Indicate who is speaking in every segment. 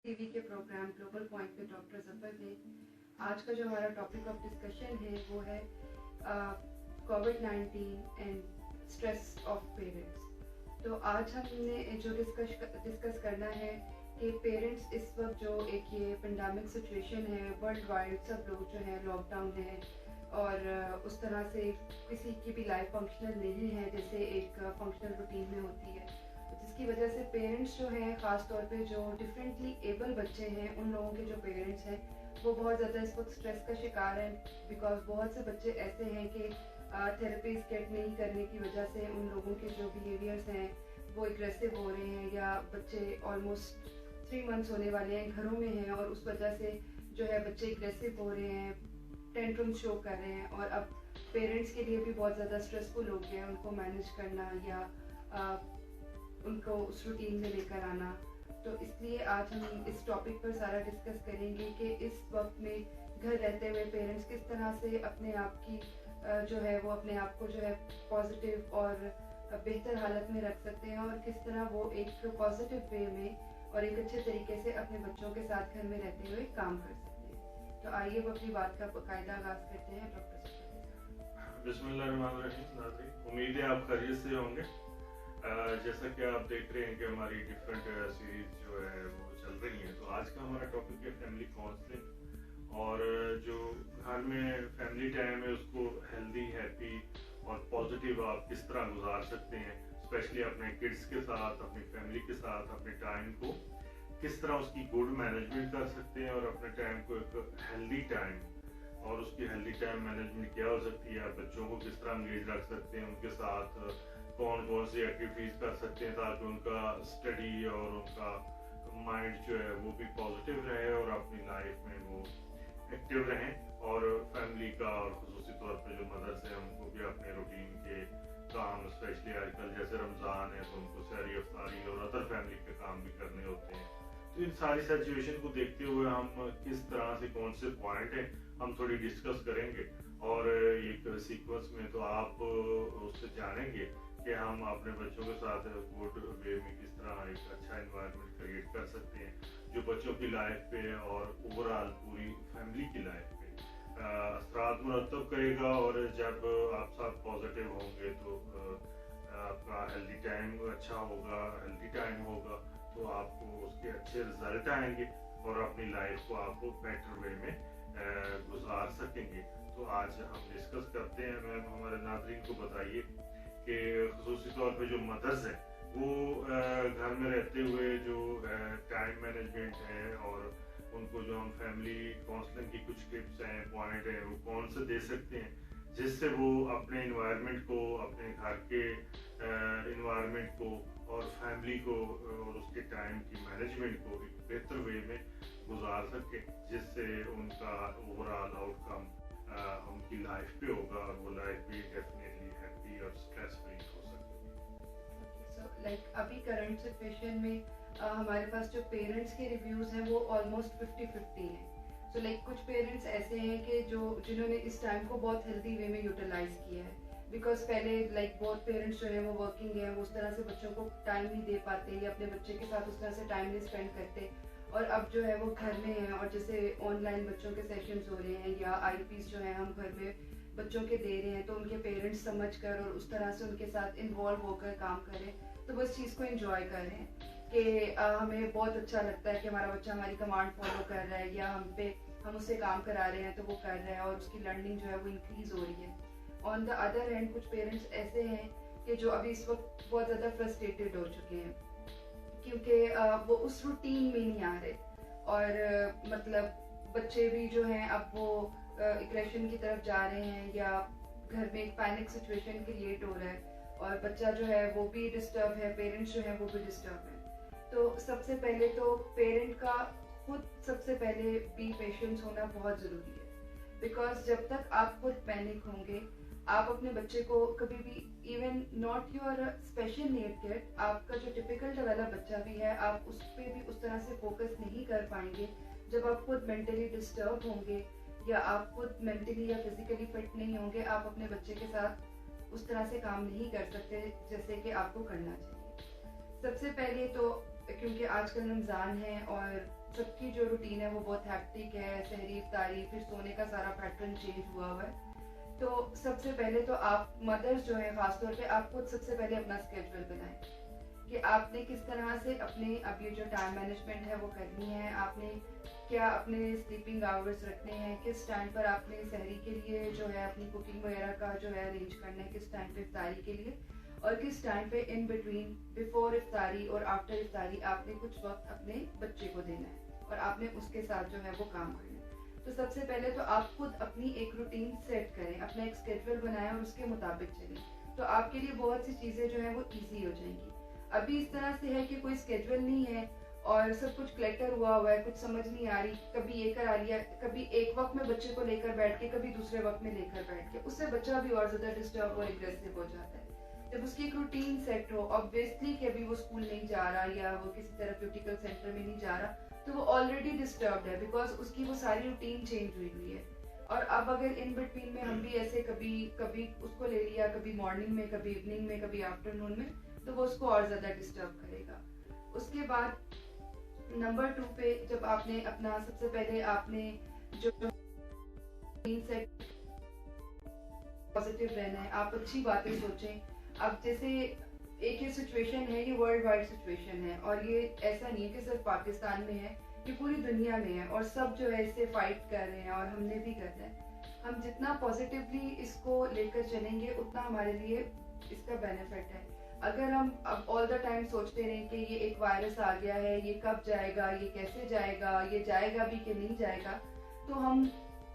Speaker 1: TV के programme global point पे doctor Zafar ने आज का जो हमारा टॉपिक ऑफ डिस्कशन है वो है कोविड-19 एंड स्ट्रेस ऑफ पेरेंट्स। तो आज हमने जो डिस्कस करना है कि पेरेंट्स इस वक्त जो एक ये पेंडेमिक सिचुएशन है वर्ल्ड वाइड, सब लोग जो है लॉकडाउन है और उस तरह से किसी की भी लाइफ फंक्शनल नहीं है जैसे एक फंक्शनल रूटीन में होती है, जिसकी वजह से पेरेंट्स जो हैं ख़ास तौर पे जो डिफरेंटली एबल बच्चे हैं उन लोगों के जो पेरेंट्स हैं वो बहुत ज़्यादा इस वक्त स्ट्रेस का शिकार हैं। बिकॉज बहुत से बच्चे ऐसे हैं कि थेरेपीज गेट नहीं करने की वजह से उन लोगों के जो बिहेवियर्स हैं वो एग्रेसिव हो रहे हैं, या बच्चे ऑलमोस्ट 3 मंथ्स होने वाले हैं घरों में हैं और उस वजह से जो है बच्चे एग्रेसिव हो रहे हैं, टेंट्रम शो कर रहे हैं और अब पेरेंट्स के लिए भी बहुत ज़्यादा स्ट्रेसफुल हो गया है उनको मैनेज करना या उनको उस रूटीन में लेकर आना। तो इसलिए आज हम इस टॉपिक पर सारा डिस्कस करेंगे कि इस वक्त में घर रहते हुए पेरेंट्स किस तरह से अपने आप की जो है वो अपने आप को जो है पॉजिटिव और बेहतर हालत में रख सकते हैं और किस तरह वो एक पॉजिटिव वे में और एक अच्छे तरीके से अपने बच्चों के साथ घर में रहते हुए काम कर सकते हैं। तो आइए वो अपनी बात का बाकायदा आगाज करते हैं डॉक्टर।
Speaker 2: बिस्मिल्लाहिर्रहमानिर्रहीम। उम्मीद है आप खैरियत से होंगे। जैसा कि आप देख रहे हैं कि हमारी डिफरेंट सीरीज जो है वो चल रही है, तो आज का हमारा टॉपिक है फैमिली काउंसलिंग और जो घर में फैमिली टाइम है उसको हेल्दी, हैप्पी और पॉजिटिव आप किस तरह गुजार सकते हैं, स्पेशली अपने किड्स के साथ, अपनी फैमिली के साथ अपने टाइम को किस तरह उसकी गुड मैनेजमेंट कर सकते हैं और अपने टाइम को एक हेल्दी टाइम और उसकी हेल्दी टाइम मैनेजमेंट क्या हो सकती है, आप बच्चों को किस तरह एंगेज रख सकते हैं, उनके साथ कौन कौन सी एक्टिविटीज कर सकते हैं ताकि उनका स्टडी और उनका माइंड जो है वो भी पॉजिटिव रहे और अपनी लाइफ में वो एक्टिव रहें और फैमिली का और खुसूसी तौर पे जो मदर्स हैं उनको भी अपने रूटीन के काम, स्पेशली आजकल जैसे रमज़ान है तो उनको सहरी, अफ्तारी और अदर फैमिली के काम भी करने होते हैं। तो इन सारी सिचुएशन को देखते हुए हम किस तरह से कौन से पॉइंट हैं हम थोड़ी डिस्कस करेंगे और एक सीक्वेंस में तो आप उससे जानेंगे कि हम अपने बच्चों के साथ गुड वे में किस तरह एक अच्छा एनवायरनमेंट क्रिएट कर सकते हैं जो बच्चों की लाइफ पे और ओवरऑल पूरी फैमिली की लाइफ पे असरात मुरतब करेगा। और जब आप सब पॉजिटिव होंगे तो आपका हेल्दी टाइम अच्छा होगा, हेल्दी टाइम होगा तो आपको उसके अच्छे रिजल्ट आएंगे और अपनी लाइफ को आपको बेटर वे में गुजार सकेंगे। तो आज हम डिस्कस करते हैं। मैम हमारे नाज़रीन को बताइए कि खुसूसी तौर पे जो मदर्स हैं वो घर में रहते हुए जो टाइम मैनेजमेंट है और उनको जो हम फैमिली काउंसलिंग की कुछ टिप्स हैं, पॉइंट हैं, वो कौन से दे सकते हैं जिससे वो अपने इन्वायरमेंट को, अपने घर के इन्वायरमेंट को और फैमिली को और उसके टाइम की मैनेजमेंट को एक बेहतर वे में गुजार सके जिससे उनका ओवरऑल आउटकम उनकी लाइफ पे होगा और वो लाइफ भी डेफिनेटली हैप्पी और स्ट्रेस फ्री हो सके।
Speaker 1: लाइक अभी करंट सिचुएशन में हमारे पास जो पेरेंट्स के रिव्यूज हैं वो ऑलमोस्ट 50-50 हैं। सो लाइक कुछ पेरेंट्स ऐसे हैं कि जिन्होंने इस टाइम को बहुत हेल्दी वे में यूटिलाइज किया है, बिकॉज पहले लाइक बहुत पेरेंट्स जो है वो वर्किंग है, वो उस तरह से बच्चों को टाइम नहीं दे पाते या अपने बच्चे के साथ उस तरह से टाइम नहीं स्पेंड करते, और अब जो है वो घर में हैं और जैसे ऑनलाइन बच्चों के सेशंस हो रहे हैं या आईपीस जो है हम घर में बच्चों के दे रहे हैं, तो उनके पेरेंट्स समझ कर और उस तरह से उनके साथ इन्वॉल्व होकर काम करें तो वो इस चीज़ को एंजॉय कर रहे हैं कि हमें बहुत अच्छा लगता है कि हमारा बच्चा हमारी कमांड फॉलो कर रहा है या हम उससे काम करा रहे हैं तो वो कर रहा है और उसकी लर्निंग जो है वो इंक्रीज हो रही है। ऑन द अदर हैंड कुछ पेरेंट्स ऐसे हैं कि जो अभी इस वक्त बहुत ज़्यादा फ्रस्ट्रेटेड हो चुके हैं क्योंकि वो उस रूटीन में नहीं आ रहे और मतलब बच्चे भी जो हैं अब वो एग्रेशन की तरफ जा रहे हैं या घर में एक पैनिक सिचुएशन क्रिएट हो रहा है और बच्चा जो है वो भी डिस्टर्ब है, पेरेंट्स जो है वो भी डिस्टर्ब है। तो सबसे पहले तो पेरेंट का खुद सबसे पहले बी पेशेंस होना बहुत ज़रूरी है, बिकॉज जब तक आप खुद पैनिक होंगे आप अपने बच्चे को कभी भी, even not your special need kid, आपका जो टिपिकल डेवलप बच्चा भी है, आप उस पर भी उस तरह से फोकस नहीं कर पाएंगे जब आप खुद मेंटली डिस्टर्ब होंगे या आप खुद मेंटली या फिजिकली फिट नहीं होंगे। आप अपने बच्चे के साथ उस तरह से काम नहीं कर सकते जैसे कि आपको करना चाहिए। सबसे पहले तो क्योंकि आजकल रमज़ान है और सबकी जो रूटीन है वो बहुत हैक्टिक है, सहरी इफ्तारी फिर सोने का सारा पैटर्न चेंज हुआ हुआ है। तो सबसे पहले तो आप मदर्स जो है खासतौर पे आप खुद सबसे पहले अपना स्केड्यूल बनाएं कि आपने किस तरह से अपने अब ये जो टाइम मैनेजमेंट है वो करनी है, आपने क्या अपने स्लीपिंग आवर्स रखने हैं, किस टाइम पर आपने सहरी के लिए जो है अपनी कुकिंग वगैरह का जो है अरेंज करना है, किस टाइम पे इफ्तारी के लिए, और किस टाइम पे इन बिटवीन बिफोर इफ्तारी और आफ्टर इफ्तारी आपने कुछ वक्त अपने बच्चे को देना है और आपने उसके साथ जो है वो काम करना है। तो सबसे पहले तो आप खुद अपनी एक रूटीन सेट करें, अपना एक स्केड्यूल बनाएं और उसके मुताबिक चलें, तो आपके लिए बहुत सी चीज़ें जो है वो ईजी हो जाएंगी। अभी इस तरह से है कि कोई स्केड्यूल नहीं है और सब कुछ क्लटर हुआ हुआ है, कुछ समझ नहीं आ रही, कभी ये करा लिया, कभी एक वक्त में बच्चे को लेकर बैठ के, कभी दूसरे वक्त में लेकर बैठ के, उससे बच्चा भी और ज्यादा डिस्टर्ब और एग्रेसिव हो जाता है। जब उसकी एक रूटीन सेट हो, ऑब्वियसली कि अभी वो स्कूल नहीं जा रहा या वो किसी थेरेप्यूटिकल सेंटर में नहीं जा रहा, तो वो ऑलरेडी डिस्टर्ब्ड है बिकॉज उसकी वो सारी रूटीन चेंज हुई है। और अब अगर इन बिटवीन में हम भी ऐसे कभी कभी उसको ले लिया, कभी मॉर्निंग में, कभी इवनिंग में, कभी आफ्टरनून में, तो वो उसको और ज्यादा डिस्टर्ब करेगा। उसके बाद नंबर 2 पे जब आपने अपना सबसे पहले आपने जो सेट पॉजिटिव रहना है, आप अच्छी बातें सोचें। अब जैसे एक ये सिचुएशन है, ये वर्ल्ड वाइड सिचुएशन है और ये ऐसा नहीं है कि सिर्फ पाकिस्तान में है, ये पूरी दुनिया में है और सब जो है इससे फाइट कर रहे हैं और हमने भी करना है। हम जितना पॉजिटिवली इसको लेकर चलेंगे उतना हमारे लिए इसका बेनिफिट है। अगर हम अब ऑल द टाइम सोचते रहें कि ये एक वायरस आ गया है, ये कब जाएगा, ये कैसे जाएगा, ये जाएगा भी कि नहीं जाएगा, तो हम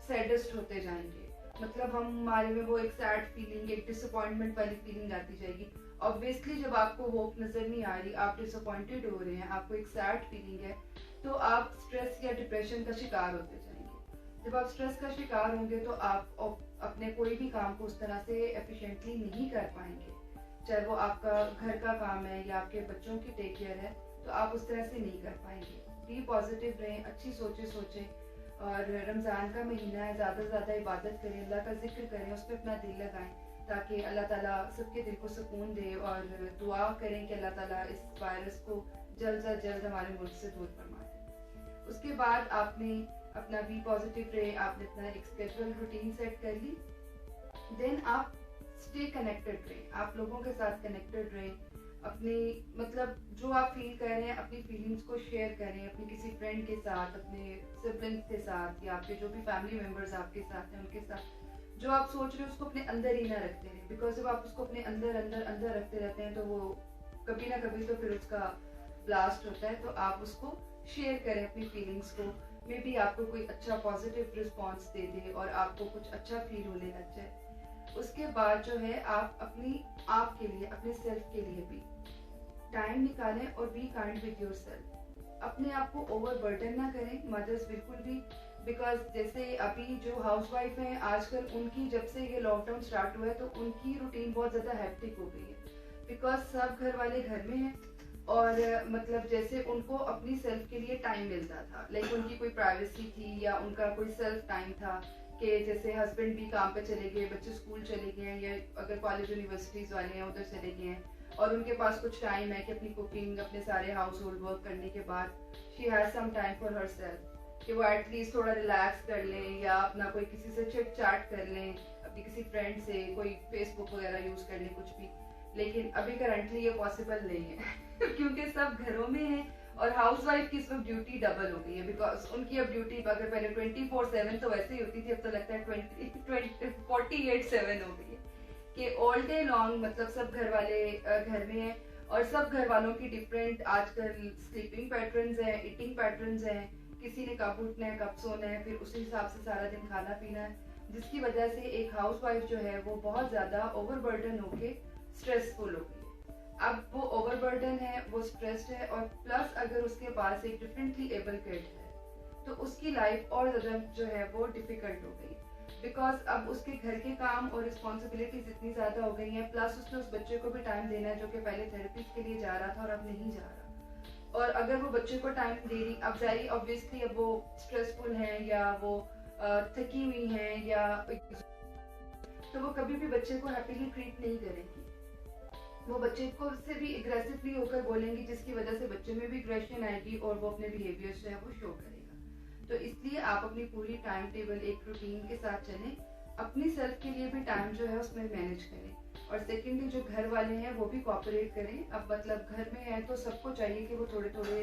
Speaker 1: सैडेस्ट होते जाएंगे। मतलब हमारे में वो एक सैड फीलिंग, एक डिसअपॉइंटमेंट वाली फीलिंग आती जाएगी। ऑब्वियसली जब आपको होप नजर नहीं आ रही, आप डिसअपॉइंटेड हो रहे हैं, आपको एक सैड फीलिंग है, तो आप स्ट्रेस या डिप्रेशन का शिकार होते जाएंगे। जब आप स्ट्रेस का शिकार होंगे तो आप अपने कोई भी काम को उस तरह से एफिशिएंटली नहीं कर पाएंगे, चाहे वो आपका घर का काम है या आपके बच्चों की टेक केयर है, तो आप उस तरह से नहीं कर पाएंगे। बी पॉजिटिव रहें, अच्छी सोचें और रमज़ान का महीना है, ज़्यादा से ज़्यादा इबादत करें, अल्लाह का जिक्र करें, उस पर अपना दिल लगाएं ताकि अल्लाह ताला सबके दिल को सुकून दे, और दुआ करें कि अल्लाह ताला इस वायरस को जल्द से जल्द हमारे मुल्क से दूर फरमा दे। उसके बाद आपने अपना बी पॉजिटिव रहे, आपने अपना एक स्केड्यूल रूटीन सेट कर ली, देन आप स्टे कनेक्टेड रहें, आप लोगों के साथ कनेक्टेड रहें, अपने मतलब जो आप फील कर रहे हैं अपनी फीलिंग्स को शेयर करें अपनी किसी फ्रेंड के साथ, अपने सिबलिंग्स के साथ या आपके जो भी फैमिली मेम्बर्स आपके साथ हैं उनके साथ। जो आप सोच रहे हो उसको अपने अंदर ही ना रखते हैं, बिकॉज जब आप उसको अपने अंदर अंदर अंदर रखते रहते हैं तो वो कभी ना कभी तो फिर उसका ब्लास्ट होता है। तो आप उसको शेयर करें अपनी फीलिंग्स को, मे बी आपको कोई अच्छा पॉजिटिव रिस्पॉन्स दे दे और आपको कुछ अच्छा फील होने लग जाए। उसके बाद जो है आप अपनी आप के लिए, अपने सेल्फ के लिए भी टाइम निकालें और बी काइंड विद योरसेल्फ। अपने आप को ओवर बर्डन ना करें मदर्स बिल्कुल भी, बिकॉज जैसे अभी जो हाउसवाइफ हैं आजकल उनकी जब से ये लॉकडाउन स्टार्ट हुआ है तो उनकी रूटीन बहुत ज़्यादा हैप्टिक हो गई है, बिकॉज सब घर वाले घर में हैं और मतलब जैसे उनको अपनी सेल्फ के लिए टाइम मिलता था, लाइक उनकी कोई प्राइवेसी थी या उनका कोई सेल्फ टाइम था कि जैसे हस्बैंड भी काम पे चले गए, बच्चे स्कूल चले गए हैं या अगर कॉलेज यूनिवर्सिटीज वाले हैं उधर चले गए हैं और उनके पास कुछ टाइम है कि अपनी कुकिंग, अपने सारे हाउस होल्ड वर्क करने के बाद she has some time for herself, कि वो एटलीस्ट थोड़ा रिलैक्स कर लें या अपना कोई किसी से चिट चैट कर लें, अपनी किसी फ्रेंड से कोई फेसबुक वगैरह यूज कर लें, कुछ भी। लेकिन अभी करंटली ये पॉसिबल नहीं है क्योंकि सब घरों में है और हाउसवाइफ की इस वक्त ड्यूटी डबल हो गई है, बिकॉज उनकी अब ड्यूटी अगर पहले 24/7 तो वैसे ही होती थी, अब तो लगता है 48/7 हो गई है कि ऑल डे लॉन्ग मतलब सब घर वाले घर में है और सब घर वालों की डिफरेंट आजकल स्लीपिंग पैटर्न्स हैं, ईटिंग पैटर्न्स हैं, किसी ने कब उठना है, कब सोना है, फिर उसी हिसाब से सारा दिन खाना पीना है, जिसकी वजह से एक हाउसवाइफ जो है वो बहुत ज़्यादा ओवरबर्डन होके स्ट्रेसफुल हो गई है। अब वो ओवरबर्डन है, वो स्ट्रेस्ड है और प्लस अगर उसके पास एक डिफरेंटली एबल किड है तो उसकी लाइफ और ज़्यादा जो है वो डिफिकल्ट हो गई, बिकॉज अब उसके घर के काम और रिस्पॉन्सिबिलिटीज इतनी ज़्यादा हो गई हैं, प्लस उसने उस बच्चे को भी टाइम देना है जो कि पहले थेरेपी के लिए जा रहा था और अब नहीं जा रहा। और अगर वो बच्चे को टाइम दे रही, अब जारी ऑब्वियसली अब वो स्ट्रेसफुल हैं या वो थकी हुई हैं या तो वो कभी भी बच्चे को हैप्पीली ट्रीट नहीं करेगी। वो बच्चे को उससे भी एग्रेसिवली होकर बोलेंगी, जिसकी वजह से बच्चे में भी एग्रेशन आएगी और वो अपने बिहेवियर जो है वो शो करेगा। तो इसलिए आप अपनी पूरी टाइम टेबल एक रूटीन के साथ चलें, अपनी सेल्फ के लिए भी टाइम जो है उसमें मैनेज करें। और सेकेंडली जो घर वाले हैं वो भी कोऑपरेट करें। अब मतलब घर में है तो सबको चाहिए कि वो थोड़े थोड़े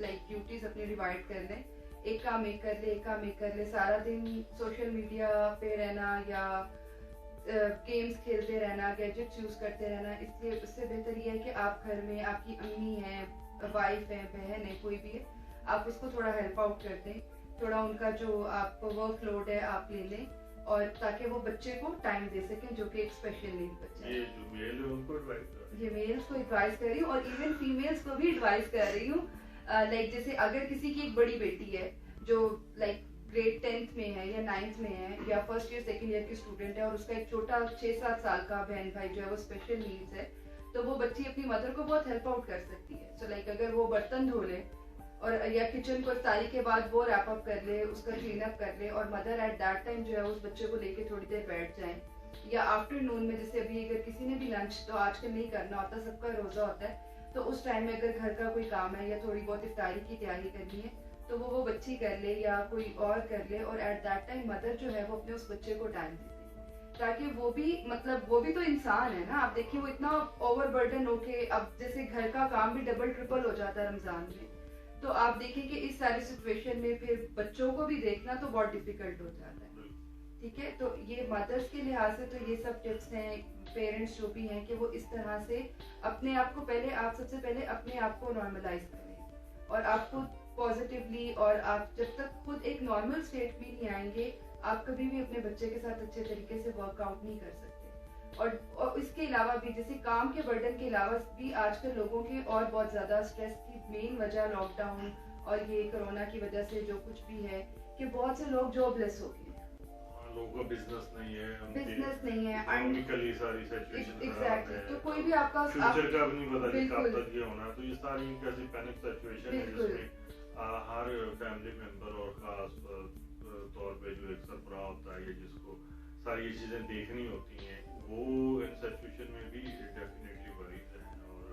Speaker 1: लाइक ड्यूटीज अपनी डिवाइड कर लें, एक काम एक कर ले, एक काम एक कर ले। सारा दिन सोशल मीडिया पे रहना या गेम्स खेलते रहना, गैजेट्स यूज करते रहना, इसलिए उससे बेहतर ये है कि आप घर में आपकी अम्मी है, वाइफ है, बहन है, कोई भी है, आप उसको थोड़ा हेल्प आउट कर दें। थोड़ा उनका जो आप वर्कलोड है आप ले लें, और ताकि वो बच्चे को टाइम दे सकें जो कि एक स्पेशल नीड बच्चा है।
Speaker 2: ये जो मेल है उनको एडवाइस कर,
Speaker 1: ये मेल्स को एडवाइस कर रही हूँ और इवन फीमेल्स को भी एडवाइस कर रही हूँ। लाइक जैसे अगर किसी की एक बड़ी बेटी है जो लाइक ग्रेड 10th में है या 9th में है या फर्स्ट ईयर सेकंड ईयर की स्टूडेंट है, और उसका एक छोटा 6-7 साल का बहन भाई जो है वो स्पेशल नीड्स है, तो वो बच्ची अपनी मदर को बहुत हेल्प आउट कर सकती है। सो लाइक अगर वो बर्तन धो ले और या किचन को इफ्तारी के बाद वो रैप अप कर ले, उसका क्लीन अप कर ले, और मदर एट दैट टाइम जो है उस बच्चे को लेके थोड़ी देर बैठ जाए। या आफ्टरनून में जैसे अभी अगर किसी ने भी लंच तो आजकल नहीं करना होता, सबका रोजा होता है, तो उस टाइम में अगर घर का कोई काम है या थोड़ी बहुत इफ्तारी की तैयारी करनी है तो वो बच्ची कर ले या कोई और कर ले, और एट दैट टाइम मदर जो है वो अपने उस बच्चे को टाइम दे दे, ताकि वो भी मतलब वो भी तो इंसान है ना। आप देखिए वो इतना ओवरबर्डन होके, अब जैसे घर का काम भी डबल ट्रिपल हो जाता है रमजान में, तो आप देखें कि इस सारी सिचुएशन में फिर बच्चों को भी देखना तो बहुत डिफिकल्ट हो जाता है। ठीक है, तो ये मदर्स के लिहाज से तो ये सब टिप्स हैं, पेरेंट्स जो भी हैं कि वो इस तरह से अपने आप को पहले, आप सबसे पहले अपने आप को नॉर्मलाइज करें, और आपको पॉजिटिवली, और आप जब तक खुद एक नॉर्मल स्टेट में नहीं आएंगे आप कभी भी अपने बच्चे के साथ अच्छे तरीके से वर्कआउट नहीं कर सकते। और इसके अलावा भी जैसे काम के बर्डन के अलावा भी आजकल लोगों के और बहुत ज्यादा स्ट्रेस की मेन वजह लॉकडाउन और ये कोरोना की वजह से जो कुछ भी है कि बहुत से लोग जॉबलेस हो गए,
Speaker 2: लोगों का बिजनेस नहीं है,
Speaker 1: बिजनेस नहीं है,
Speaker 2: इकोनॉमिकली सारी सिचुएशन
Speaker 1: एग्जैक्टली, तो कोई भी आपका
Speaker 2: फ्यूचर का भी नहीं पता कि कब तक ये होना है। तो ये सारी कैसी पैनिक सिचुएशन है जिसमें हर फैमिली मेंबर और खास तौर पे जो एक सरबराह होता है जिसको सारी ये चीजें देखनी होती हैं, वो इन सिचुएशन में भी डेफिनेटली वरीड है, और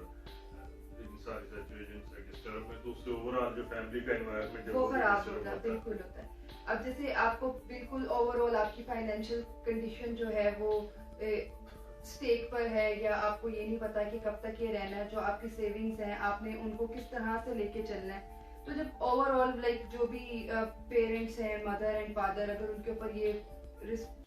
Speaker 2: इन सारी सिचुएशन से डिस्टर्ब में तो उससे ओवरऑल जो फैमिली का एनवायरनमेंट है
Speaker 1: वो खराब होता है, बिल्कुल होता है। अब जैसे आपको बिल्कुल ओवरऑल आपकी फाइनेंशियल कंडीशन जो है वो स्टेक पर है, या आपको ये नहीं पता कि कब तक ये रहना है, जो आपकी सेविंग्स हैं आपने उनको किस तरह से लेके चलना है, तो जब ओवरऑल लाइक जो भी पेरेंट्स हैं, मदर एंड फादर, अगर उनके ऊपर ये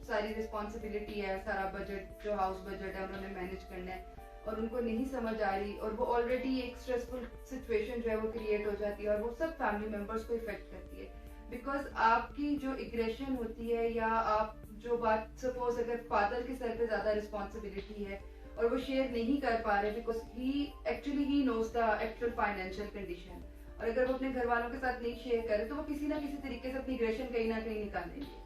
Speaker 1: सारी रिस्पॉन्सिबिलिटी है, सारा बजट जो हाउस बजट है उन्होंने मैनेज करना है, और उनको नहीं समझ आ रही, और वो ऑलरेडी एक स्ट्रेसफुल सिचुएशन जो है वो क्रिएट हो जाती है, और वो सब फैमिली मेंबर्स को इफेक्ट करती है। बिकॉज आपकी जो एग्रेशन होती है, या आप जो बात, सपोज अगर फादर के सर पे ज्यादा रिस्पॉन्सिबिलिटी है और वो शेयर नहीं कर पा रहे because he knows the actual financial condition, और अगर वो अपने घर वालों के साथ नहीं शेयर करे तो वो किसी ना किसी तरीके से अपनी एग्रेशन कहीं ना कहीं निकालेंगे,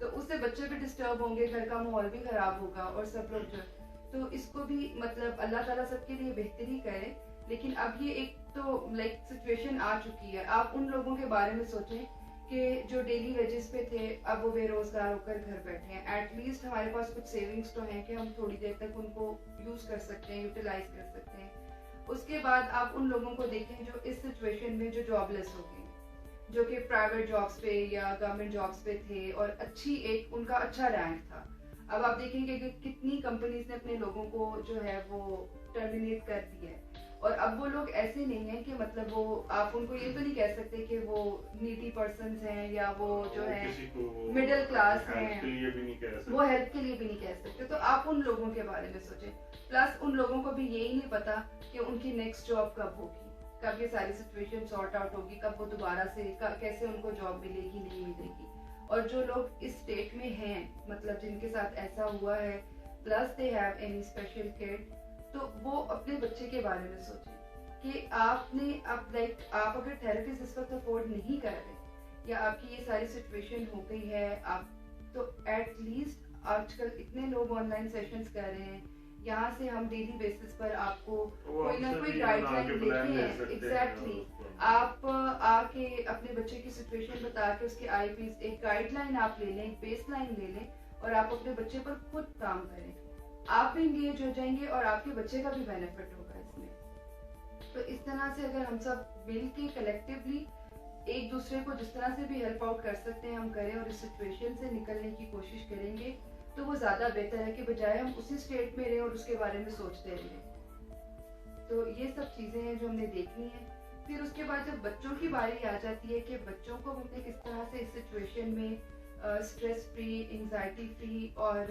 Speaker 1: तो उससे बच्चे भी डिस्टर्ब होंगे, घर का माहौल भी खराब होगा, और सब लोग जो, तो इसको भी मतलब अल्लाह ताला सबके लिए बेहतरी करे। लेकिन अब ये एक तो लाइक सिचुएशन आ चुकी है, आप उन लोगों के बारे में सोचें कि जो डेली वेजेस पे थे अब वो बेरोजगार होकर घर बैठे हैं। एटलीस्ट हमारे पास कुछ सेविंग्स तो हैं कि हम थोड़ी देर तक उनको यूज कर सकते हैं, यूटिलाइज कर सकते हैं। उसके बाद आप उन लोगों को देखें जो इस सिचुएशन में जो जॉबलेस हो गए, जो कि प्राइवेट जॉब्स पे या गवर्नमेंट जॉब्स पे थे और अच्छी एक उनका अच्छा रैंक था। अब आप देखेंगे कि कितनी कंपनीज ने अपने लोगों को जो है वो टर्मिनेट कर दिया है, और अब वो लोग ऐसे नहीं है कि मतलब वो, आप उनको ये तो नहीं कह सकते कि वो नीडी पर्सन्स हैं या वो जो है मिडिल क्लास हैं, वो हेल्प के लिए भी नहीं कह सकते। तो आप उन लोगों के बारे में सोचें। प्लस उन लोगों को भी यही नहीं पता कि उनकी नेक्स्ट जॉब कब होगी, कब ये सारी सिचुएशन सॉर्ट आउट होगी, कब वो दोबारा से कैसे उनको जॉब मिलेगी नहीं मिलेगी। और जो लोग इस स्टेट में हैं, मतलब जिनके साथ ऐसा हुआ है, plus they have any special kid, तो वो अपने बच्चे के बारे में सोचें कि आपने अब लाइक आप अगर थेरेपिस्ट इस वक्त अफोर्ड नहीं कर रहे, या आपकी ये सारी सिचुएशन हो गई है, आप तो एटलीस्ट आजकल इतने लोग ऑनलाइन सेशंस कर रहे हैं, यहाँ से हम डेली बेसिस पर आपको कोई ना कोई गाइडलाइन देते हैं। एग्जैक्टली, आप आके अपने बच्चे की सिचुएशन बता के उसके आईपीस एक गाइडलाइन आप ले लें, एक बेसलाइन ले लें, और आप अपने बच्चे पर खुद काम करें। आप भी इंगेज हो जाएंगे और आपके बच्चे का भी बेनिफिट होगा इसमें। तो इस तरह से अगर हम सब मिल के कलेक्टिवली एक दूसरे को जिस तरह से भी हेल्प आउट कर सकते हैं हम करें और इस सिचुएशन से निकलने की कोशिश करेंगे तो वो ज़्यादा बेहतर है कि बजाय हम उसी स्टेट में रहें और उसके बारे में सोचते रहें। तो ये सब चीज़ें हैं जो हमने देखनी है। फिर उसके बाद जब बच्चों की बारी आ जाती है कि बच्चों को हमने किस तरह से इस सिचुएशन में स्ट्रेस फ्री, एंजाइटी फ्री और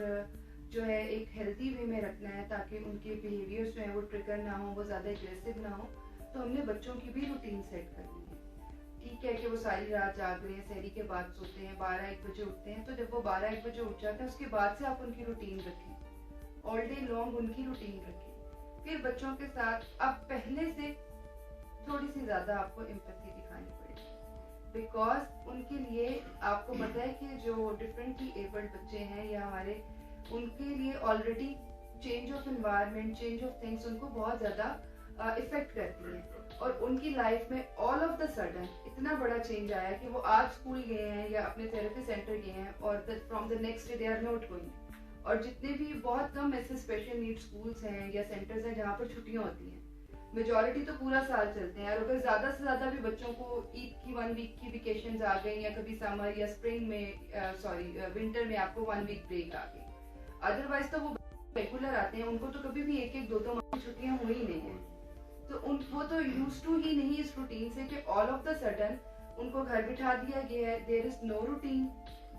Speaker 1: जो है एक हेल्दी वे में रखना है ताकि उनके बिहेवियर्स जो है वो ट्रिगर ना हो, वो ज़्यादा एग्रेसिव ना हो। तो हमने बच्चों की भी रूटीन सेट करनी है। ठीक है कि वो सारी रात जाग रहे हैं, सहरी के बाद सोते हैं, 12-1 बजे उठते हैं, तो जब वो 12-1 बजे उठ जाते हैं उसके बाद से आप उनकी रूटीन रखें, ऑल डे लॉन्ग उनकी रूटीन रखें। फिर बच्चों के साथ अब पहले से थोड़ी सी ज़्यादा आपको एम्पैथी दिखानी पड़ेगी, बिकॉज उनके लिए आपको पता है कि जो डिफरेंटली एबल्ड बच्चे हैं या हमारे, उनके लिए already change of environment, change of things उनको बहुत ज़्यादा इफेक्ट करती है। और उनकी लाइफ में ऑल ऑफ द सडन इतना बड़ा चेंज आया कि वो आज स्कूल गए हैं या अपने थेरेपी सेंटर गए हैं और from the next day they are not going. और जितने भी बहुत कम ऐसे स्पेशल नीड स्कूल्स हैं या सेंटर्स हैं जहाँ पर छुट्टियाँ होती हैं, मेजॉरिटी तो पूरा साल चलते हैं। और अगर ज़्यादा से ज़्यादा भी बच्चों को ईद की 1 वीक की वेकेशन आ गई या कभी समर या स्प्रिंग में विंटर में आपको 1 वीक ब्रेक आ गई, अदरवाइज तो वो रेगुलर आते हैं, उनको तो कभी भी 1-1, 2-2 माह की छुट्टियाँ हुई ही नहीं है। तो वो तो यूज टू ही नहीं इस रूटीन से कि ऑल ऑफ द सडन उनको घर बिठा दिया गया है, there is no routine,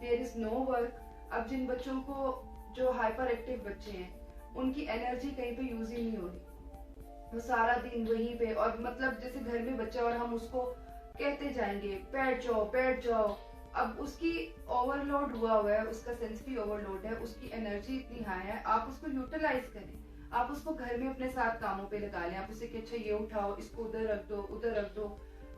Speaker 1: there is no work. अब जिन बच्चों को जो हाइपर एक्टिव बच्चे हैं उनकी एनर्जी कहीं पे यूज ही नहीं हो रही, वो सारा दिन वहीं पे, और मतलब जैसे घर में बच्चा और हम उसको कहते जाएंगे बैठ जाओ बैठ जाओ, अब उसकी ओवरलोड हुआ है, उसका सेंसरी ओवरलोड है, उसकी एनर्जी इतनी हाई है, आप उसको यूटिलाइज करें। आप उसको घर में अपने साथ कामों पे लगा लें, आप उसे कि अच्छा ये उठाओ, इसको उधर रख दो, उधर रख दो।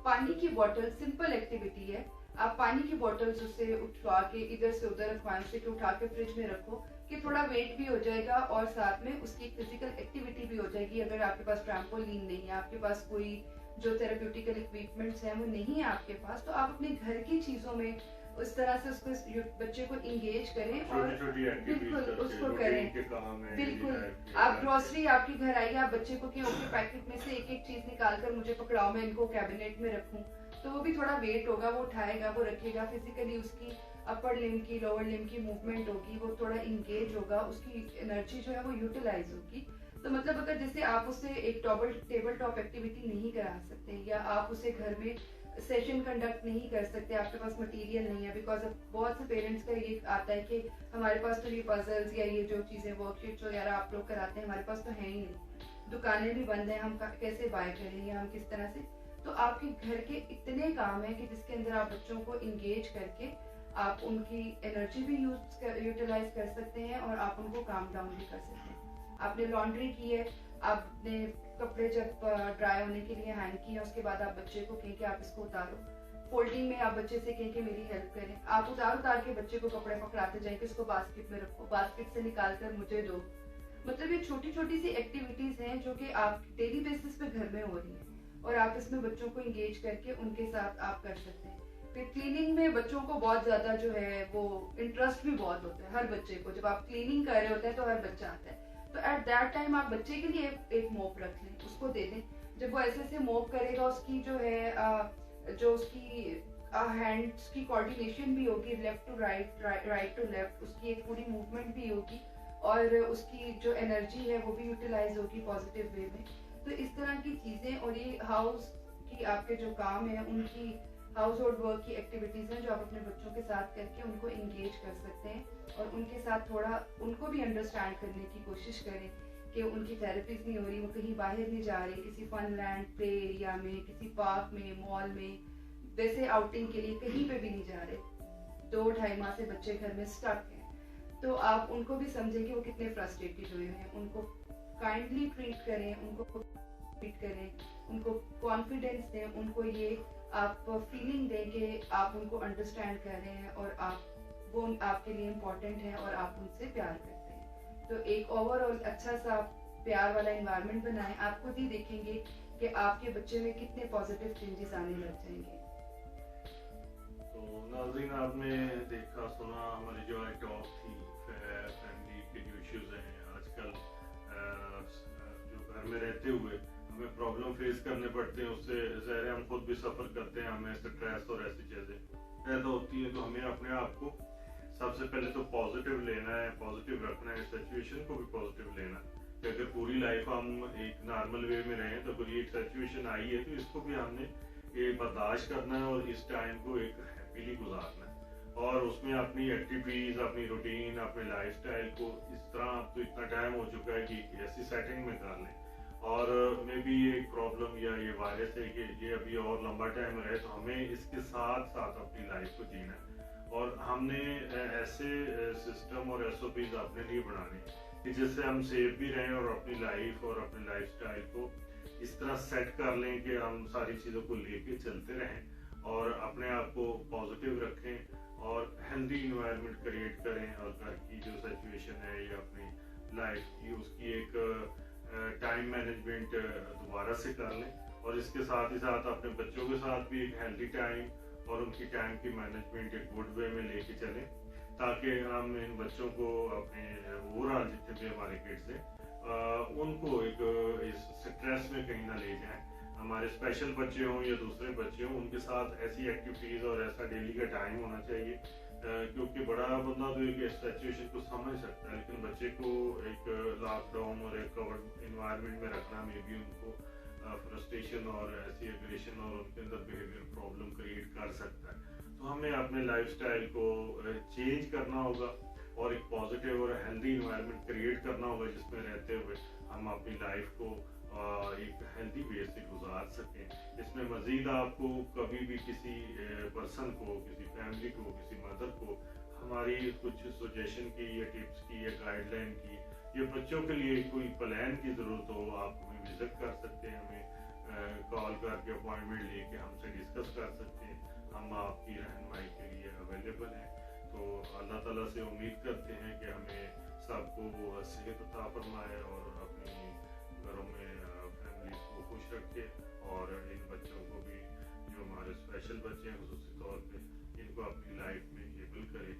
Speaker 1: पानी की बोतल सिंपल एक्टिविटी है, आप पानी की बोतल्स उससे उठवा के इधर से उधर रखवाएं, उसे उठा के फ्रिज में रखो कि थोड़ा वेट भी हो जाएगा और साथ में उसकी फिजिकल एक्टिविटी भी हो जाएगी। अगर आपके पास ट्रैम्पोलिन नहीं है, आपके पास कोई जो थेरेप्यूटिकल इक्विपमेंट्स हैं वो नहीं है आपके पास, तो आप अपने घर की चीजों में उस तरह से उसको बच्चे को इंगेज करें और बिल्कुल उसको करें। बिल्कुल आप ग्रोसरी आपके घर आई, आप बच्चे को कि ओके पैकेट में से एक एक चीज निकाल कर मुझे पकड़ाओ, मैं इनको कैबिनेट में रखूं, तो वो भी थोड़ा वेट होगा, वो उठाएगा, वो रखेगा, फिजिकली उसकी अपर लिम की लोअर लिम की मूवमेंट होगी, वो थोड़ा इंगेज होगा, उसकी एनर्जी जो है वो यूटिलाइज होगी। तो मतलब अगर जैसे आप उसे एक टेबल टॉप एक्टिविटी नहीं करा सकते या आप उसे घर में सेशन कंडक्ट नहीं कर सकते, आपके पास मटेरियल नहीं है, बिकॉज बहुत से पेरेंट्स का ये आता है कि हमारे पास तो ये पजल्स या ये जो चीज़ें वर्कशीट्स वगैरह आप लोग कराते हैं हमारे पास तो है ही नहीं, दुकानें भी बंद हैं, हम कैसे बाय करें या हम किस तरह से। तो आपके घर के इतने काम हैं कि जिसके अंदर आप बच्चों को इंगेज करके आप उनकी एनर्जी भी यूटिलाइज कर सकते हैं और आप उनको काम डाउन भी कर सकते हैं। आपने लॉन्ड्री की है, आपने कपड़े जब ड्राई होने के लिए हैंग किए, उसके बाद आप बच्चे को कहें कि आप इसको उतारो, फोल्डिंग में आप बच्चे से कहें कि मेरी हेल्प करें, आप उतार के बच्चे को कपड़े पकड़ाते जाएं कि इसको बास्केट में रखो, बास्केट से निकाल कर मुझे दो। मतलब ये छोटी छोटी सी एक्टिविटीज हैं जो कि आप डेली बेसिस पे घर में हो रही है और आप इसमें बच्चों को इंगेज करके उनके साथ आप कर सकते हैं। फिर क्लीनिंग में बच्चों को बहुत ज्यादा जो है वो इंटरेस्ट भी बहुत होता है हर बच्चे को, जब आप क्लीनिंग कर रहे होते हैं तो हर बच्चा आता है, तो एट दैट टाइम आप बच्चे के लिए एक मोप रख लें, उसको दे दें, जब वो ऐसे मोप करेगा उसकी जो है जो उसकी हैंड्स की कोऑर्डिनेशन भी होगी, left to right, right to left, उसकी एक पूरी मूवमेंट भी होगी और उसकी जो एनर्जी है वो भी यूटिलाइज होगी पॉजिटिव वे में। तो इस तरह की चीजें और ये हाउस की आपके जो काम है उनकी हाउस होल्ड वर्क की एक्टिविटीज हैं जो आप अपने बच्चों के साथ करके उनको इंगेज कर सकते हैं और उनके साथ थोड़ा उनको भी अंडरस्टैंड करने की कोशिश करें कि उनकी थेरेपीज नहीं हो रही, वो कहीं बाहर नहीं जा रहे, किसी फन लैंड प्ले एरिया में, किसी पार्क में, मॉल में, वैसे आउटिंग के लिए कहीं पे भी नहीं जा रहे, 2-2.5 माह से बच्चे घर में स्टक हैं, तो आप उनको भी समझें कि वो कितने फ्रस्ट्रेटेड हुए हैं, उनको काइंडली ट्रीट करें, उनको ट्रीट करें, उनको कॉन्फिडेंस दें, उनको ये आप फीलिंग दें कि आप उनको अंडरस्टैंड कर रहे हैं और आप वो आपके लिए इम्पोर्टेंट है और आप उनसे प्यार करते हैं। तो एक ओवरऑल अच्छा सा प्यार वाला एनवायरनमेंट बनाएं, आप खुद ही देखेंगे कि आपके बच्चे में कितने पॉजिटिव चेंजेस आने लग जाएंगे।
Speaker 2: तो नाज़रीन, आपने देखा सुना हमारी जो टॉक थी फैमिली के जो इश्यूज हैं, आज का आजकल जो घर में रहते हुए हमें प्रॉब्लम फेस करने पड़ते हैं, उससे ज़ाहिर है हम खुद भी सफ़र करते हैं, हमें स्ट्रेस और ऐसी चीज़ें पैदा होती हैं। तो हमें अपने आप को सबसे पहले तो पॉजिटिव लेना है, पॉजिटिव रखना है, सिचुएशन को भी पॉजिटिव लेना है कि अगर पूरी लाइफ हम एक नॉर्मल वे में रहें तो कोई एक सिचुएशन आई है तो इसको भी हमने ये बर्दाश्त करना है और इस टाइम को एक हैप्पीली गुजारना है और उसमें अपनी एक्टिविटीज़, अपनी रूटीन, अपने लाइफस्टाइल को इस तरह, अब तो इतना टाइम हो चुका है कि ऐसी सेटिंग में कर लें। और मे बी ये प्रॉब्लम या ये वायरस है कि ये अभी और लंबा टाइम रहे, तो हमें इसके साथ साथ अपनी लाइफ को जीना है और हमने ऐसे सिस्टम और SOPs अपने लिए बनाने कि जिससे हम सेफ भी रहें और अपनी लाइफ और अपने लाइफस्टाइल को इस तरह सेट कर लें कि हम सारी चीज़ों को लेके चलते रहें और अपने आप को पॉजिटिव रखें और हेल्दी इन्वायरमेंट क्रिएट करें और घर की जो सिचुएशन है या अपनी लाइफ की उसकी एक टाइम मैनेजमेंट दोबारा से कर लें और इसके साथ ही साथ अपने बच्चों के साथ भी एक हेल्दी टाइम और उनकी टाइम की मैनेजमेंट एक गुड वे में लेके चलें ताकि हम इन बच्चों को अपने ओवरऑल जितने भी हमारे किड्स हैं उनको एक इस स्ट्रेस में कहीं ना ले जाएं। हमारे स्पेशल बच्चे हों या दूसरे बच्चे हों, उनके साथ ऐसी एक्टिविटीज़ और ऐसा डेली का टाइम होना चाहिए क्योंकि बड़ा बंदा तो एक सिचुएशन को समझ सकता है लेकिन बच्चे को एक लॉकडाउन और एक कवर्ड इन्वायरमेंट में रखना में भी उनको फ्रस्ट्रेशन और ऐसी एग्रेशन और उनके अंदर बिहेवियर प्रॉब्लम क्रिएट कर सकता है। तो हमें अपने लाइफस्टाइल को चेंज करना होगा और एक पॉजिटिव और हेल्दी इन्वायरमेंट क्रिएट करना होगा जिसमें रहते हुए हम अपनी लाइफ को एक हेल्दी वे से गुजार सकें। इसमें मज़ीद आपको कभी भी किसी पर्सन को, किसी फैमिली को, किसी मदर को हमारी कुछ सजेशन की या टिप्स की या गाइडलाइन की या बच्चों के लिए कोई प्लान की ज़रूरत हो, आप हमें विज़िट कर सकते हैं, हमें कॉल करके अपॉइंटमेंट लेके हमसे डिस्कस कर सकते हैं। हम आपकी रहनुमाई के लिए अवेलेबल हैं। तो अल्लाह ताला से उम्मीद करते हैं कि हमें सबको सेहत अता फरमाए और अपनी घरों में फैमिली को खुश रखे और इन बच्चों को भी जो हमारे स्पेशल बच्चे हैं खुसूसी तौर पे इनको अपनी लाइफ में एबल करे।